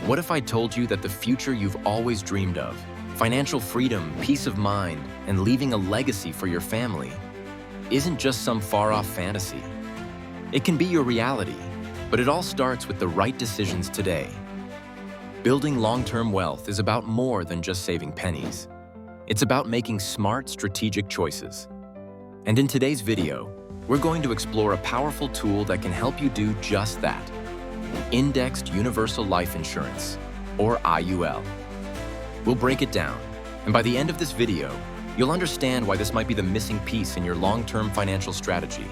What if I told you that the future you've always dreamed of, financial freedom, peace of mind, and leaving a legacy for your family, isn't just some far-off fantasy? It can be your reality, but it all starts with the right decisions today. Building long-term wealth is about more than just saving pennies. It's about making smart, strategic choices. And in today's video, we're going to explore a powerful tool that can help you do just that. Indexed Universal Life Insurance, or IUL. We'll break it down, and by the end of this video, you'll understand why this might be the missing piece in your long-term financial strategy.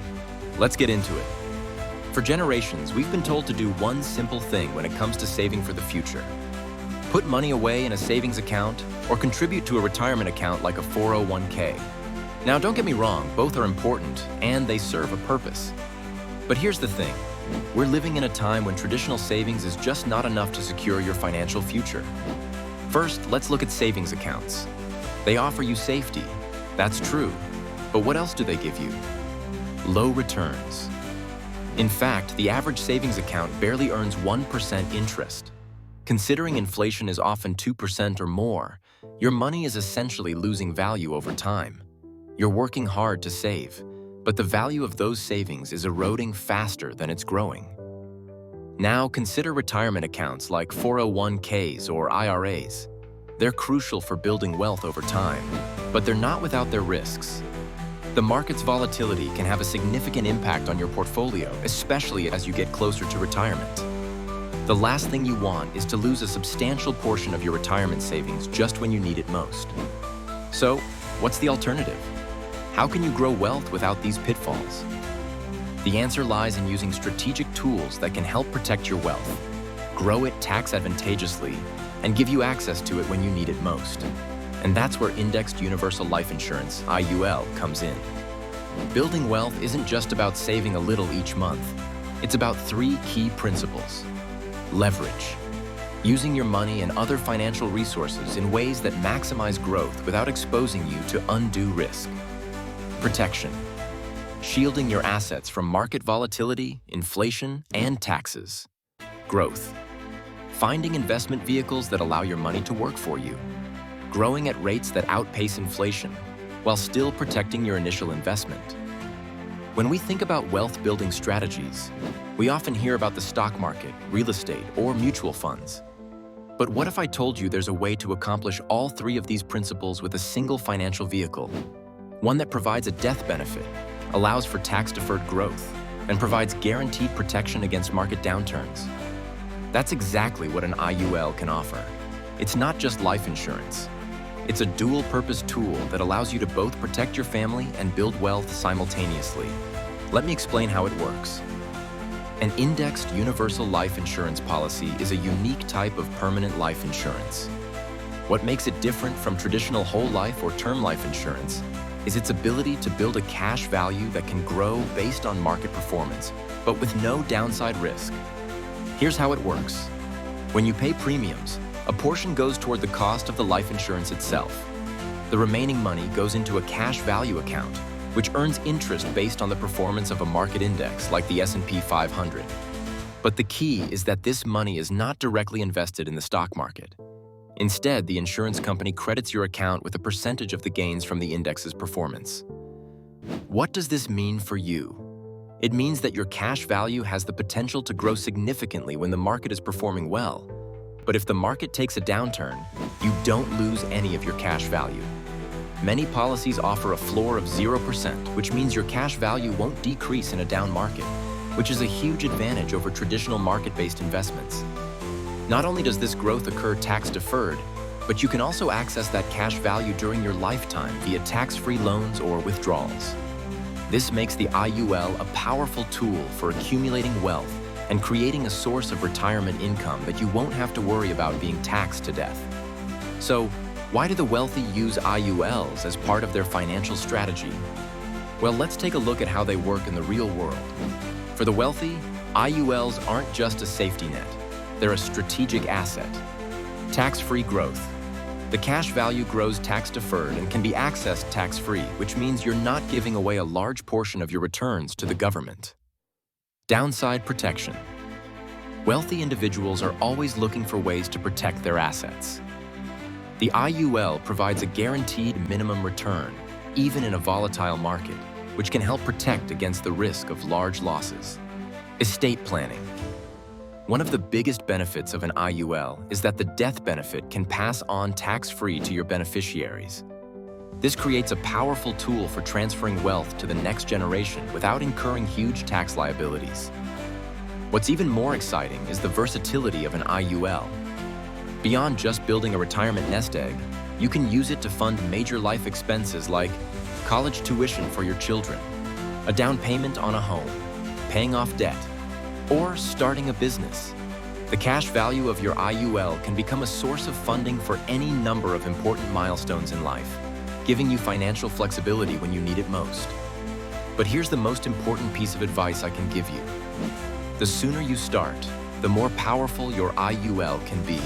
Let's get into it. For generations, we've been told to do one simple thing when it comes to saving for the future. Put money away in a savings account or contribute to a retirement account like a 401k. Now, don't get me wrong, both are important and they serve a purpose. But here's the thing. We're living in a time when traditional savings is just not enough to secure your financial future. First, let's look at savings accounts. They offer you safety. That's true. But what else do they give you? Low returns. In fact, the average savings account barely earns 1% interest. Considering inflation is often 2% or more, your money is essentially losing value over time. You're working hard to save, but the value of those savings is eroding faster than it's growing. Now consider retirement accounts like 401ks or IRAs. They're crucial for building wealth over time, but they're not without their risks. The market's volatility can have a significant impact on your portfolio, especially as you get closer to retirement. The last thing you want is to lose a substantial portion of your retirement savings just when you need it most. So, what's the alternative? How can you grow wealth without these pitfalls? The answer lies in using strategic tools that can help protect your wealth, grow it tax advantageously, and give you access to it when you need it most. And that's where Indexed Universal Life Insurance, IUL, comes in. Building wealth isn't just about saving a little each month. It's about three key principles. Leverage. Using your money and other financial resources in ways that maximize growth without exposing you to undue risk. Protection. Shielding your assets from market volatility, inflation, and taxes. Growth. Finding investment vehicles that allow your money to work for you. Growing at rates that outpace inflation, while still protecting your initial investment. When we think about wealth-building strategies, we often hear about the stock market, real estate, or mutual funds. But what if I told you there's a way to accomplish all three of these principles with a single financial vehicle? One that provides a death benefit, allows for tax-deferred growth, and provides guaranteed protection against market downturns. That's exactly what an IUL can offer. It's not just life insurance. It's a dual-purpose tool that allows you to both protect your family and build wealth simultaneously. Let me explain how it works. An indexed universal life insurance policy is a unique type of permanent life insurance. What makes it different from traditional whole life or term life insurance is its ability to build a cash value that can grow based on market performance, but with no downside risk. Here's how it works. When you pay premiums, a portion goes toward the cost of the life insurance itself. The remaining money goes into a cash value account, which earns interest based on the performance of a market index like the S&P 500. But the key is that this money is not directly invested in the stock market. Instead, the insurance company credits your account with a percentage of the gains from the index's performance. What does this mean for you? It means that your cash value has the potential to grow significantly when the market is performing well. But if the market takes a downturn, you don't lose any of your cash value. Many policies offer a floor of 0%, which means your cash value won't decrease in a down market, which is a huge advantage over traditional market-based investments. Not only does this growth occur tax-deferred, but you can also access that cash value during your lifetime via tax-free loans or withdrawals. This makes the IUL a powerful tool for accumulating wealth and creating a source of retirement income that you won't have to worry about being taxed to death. So, why do the wealthy use IULs as part of their financial strategy? Well, let's take a look at how they work in the real world. For the wealthy, IULs aren't just a safety net. They're a strategic asset. Tax-free growth. The cash value grows tax-deferred and can be accessed tax-free, which means you're not giving away a large portion of your returns to the government. Downside protection. Wealthy individuals are always looking for ways to protect their assets. The IUL provides a guaranteed minimum return, even in a volatile market, which can help protect against the risk of large losses. Estate planning. One of the biggest benefits of an IUL is that the death benefit can pass on tax-free to your beneficiaries. This creates a powerful tool for transferring wealth to the next generation without incurring huge tax liabilities. What's even more exciting is the versatility of an IUL. Beyond just building a retirement nest egg, you can use it to fund major life expenses like college tuition for your children, a down payment on a home, paying off debt, or starting a business. The cash value of your IUL can become a source of funding for any number of important milestones in life, giving you financial flexibility when you need it most. But here's the most important piece of advice I can give you. The sooner you start, the more powerful your IUL can be.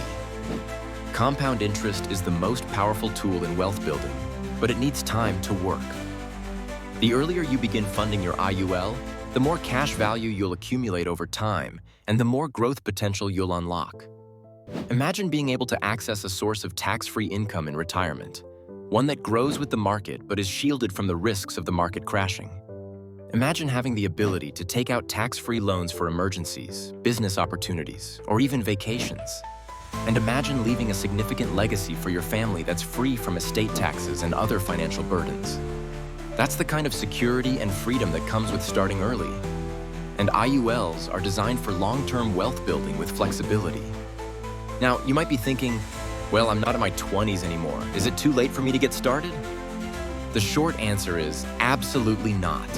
Compound interest is the most powerful tool in wealth building, but it needs time to work. The earlier you begin funding your IUL, the more cash value you'll accumulate over time, and the more growth potential you'll unlock. Imagine being able to access a source of tax-free income in retirement, one that grows with the market but is shielded from the risks of the market crashing. Imagine having the ability to take out tax-free loans for emergencies, business opportunities, or even vacations. And imagine leaving a significant legacy for your family that's free from estate taxes and other financial burdens. That's the kind of security and freedom that comes with starting early. And IULs are designed for long-term wealth building with flexibility. Now, you might be thinking, well, I'm not in my 20s anymore. Is it too late for me to get started? The short answer is absolutely not.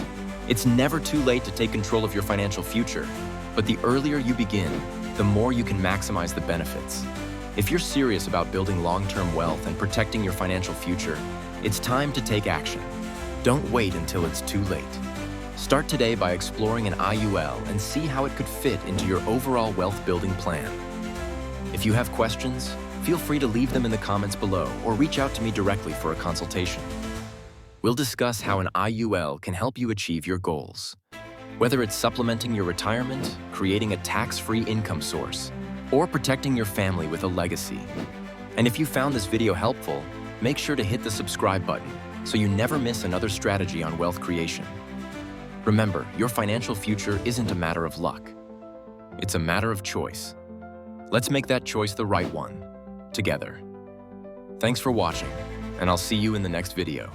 It's never too late to take control of your financial future, but the earlier you begin, the more you can maximize the benefits. If you're serious about building long-term wealth and protecting your financial future, it's time to take action. Don't wait until it's too late. Start today by exploring an IUL and see how it could fit into your overall wealth-building plan. If you have questions, feel free to leave them in the comments below or reach out to me directly for a consultation. We'll discuss how an IUL can help you achieve your goals. Whether it's supplementing your retirement, creating a tax-free income source, or protecting your family with a legacy. And if you found this video helpful, make sure to hit the subscribe button so you never miss another strategy on wealth creation. Remember, your financial future isn't a matter of luck. It's a matter of choice. Let's make that choice the right one, together. Thanks for watching, and I'll see you in the next video.